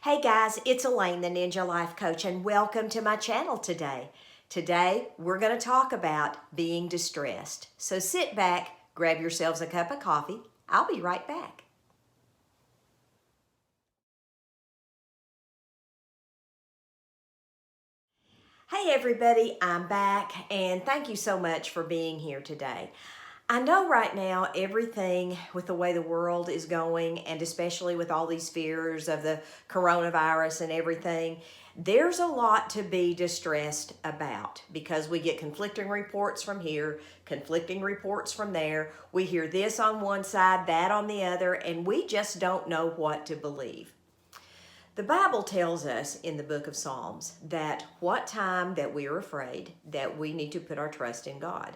Hey guys, it's Elaine, the Ninja Life Coach, and welcome to my channel today. Today, we're going to talk about being distressed. So sit back, grab yourselves a cup of coffee. I'll be right back. Hey everybody, I'm back, and thank you so much for being here today. I know right now everything with the way the world is going, and especially with all these fears of the coronavirus and everything, there's a lot to be distressed about because we get conflicting reports from here, conflicting reports from there. We hear this on one side, that on the other, and we just don't know what to believe. The Bible tells us in the book of Psalms that what time that we are afraid, that we need to put our trust in God.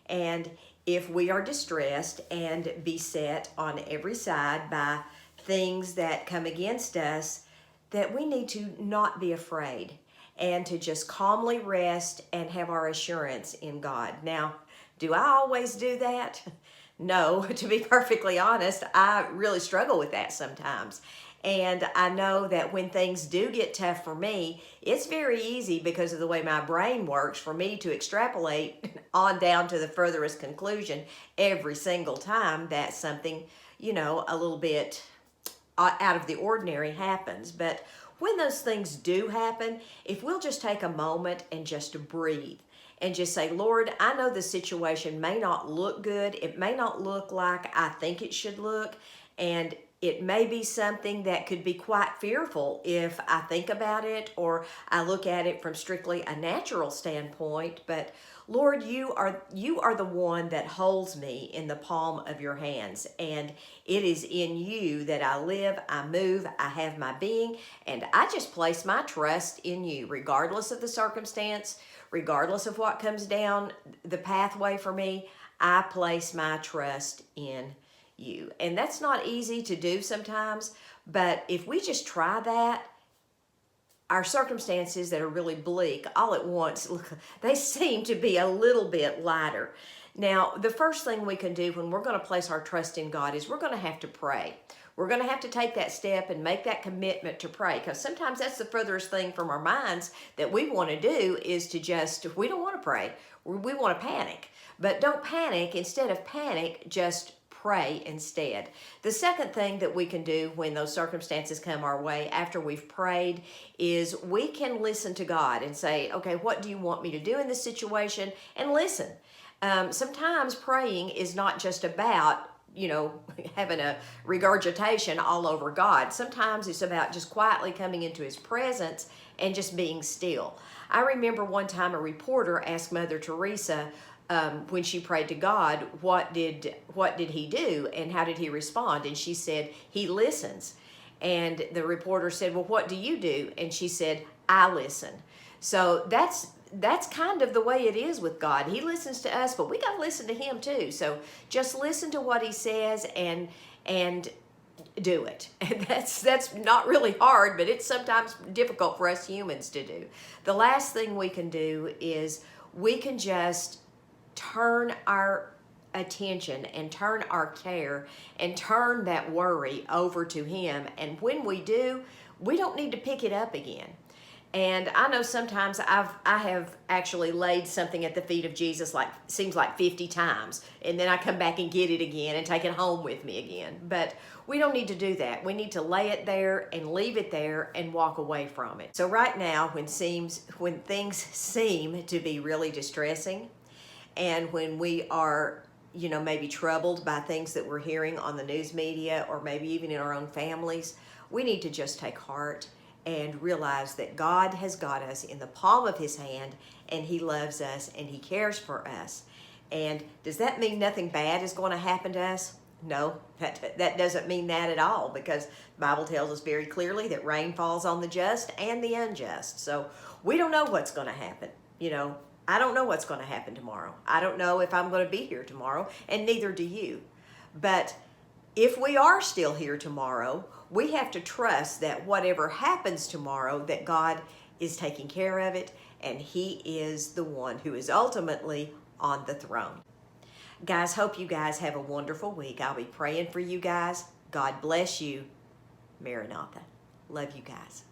And if we are distressed and beset on every side by things that come against us, that we need to not be afraid and to just calmly rest and have our assurance in God. Now, do I always do that? No, to be perfectly honest, I really struggle with that sometimes. And I know that when things do get tough for me, it's very easy because of the way my brain works for me to extrapolate on down to the furthest conclusion every single time that something, a little bit out of the ordinary happens. But when those things do happen, if we'll just take a moment and just breathe and just say, Lord, I know the situation may not look good. It may not look like I think it should look. And it may be something that could be quite fearful if I think about it or I look at it from strictly a natural standpoint. But Lord, you are the one that holds me in the palm of your hands. And it is in you that I live, I move, I have my being. And I just place my trust in you, regardless of the circumstance, regardless of what comes down the pathway for me. I place my trust in you. And that's not easy to do sometimes, but if we just try that, our circumstances that are really bleak all at once, they seem to be a little bit lighter. Now, the first thing we can do when we're going to place our trust in God is we're going to have to pray. We're going to have to take that step and make that commitment to pray, because sometimes that's the furthest thing from our minds that we want to do is to just, we don't want to pray. We want to panic. But don't panic. Instead of panic, just pray instead. The second thing that we can do when those circumstances come our way after we've prayed is we can listen to God and say, okay, what do you want me to do in this situation? And listen. Sometimes praying is not just about having a regurgitation all over God. Sometimes it's about just quietly coming into his presence and just being still. I remember one time a reporter asked Mother Teresa, when she prayed to God, what did he do and how did he respond? And she said, he listens. And the reporter said, well, what do you do? And she said, I listen. So that's kind of the way it is with God. He listens to us, but we got to listen to him too. So just listen to what he says and do it. And that's not really hard, but it's sometimes difficult for us humans to do. The last thing we can do is we can just turn our attention and turn our care and turn that worry over to him. And when we do, we don't need to pick it up again. And I know sometimes I have actually laid something at the feet of Jesus, seems like 50 times, and then I come back and get it again and take it home with me again. But we don't need to do that. We need to lay it there and leave it there and walk away from it. So right now, when things seem to be really distressing, and when we are, maybe troubled by things that we're hearing on the news media or maybe even in our own families, we need to just take heart and realize that God has got us in the palm of his hand and he loves us and he cares for us. And does that mean nothing bad is going to happen to us? No, that doesn't mean that at all, because the Bible tells us very clearly that rain falls on the just and the unjust. So we don't know what's going to happen. I don't know what's going to happen tomorrow. I don't know if I'm going to be here tomorrow, and neither do you. But if we are still here tomorrow, we have to trust that whatever happens tomorrow, that God is taking care of it, and he is the one who is ultimately on the throne. Guys, hope you guys have a wonderful week. I'll be praying for you guys. God bless you. Maranatha. Love you guys.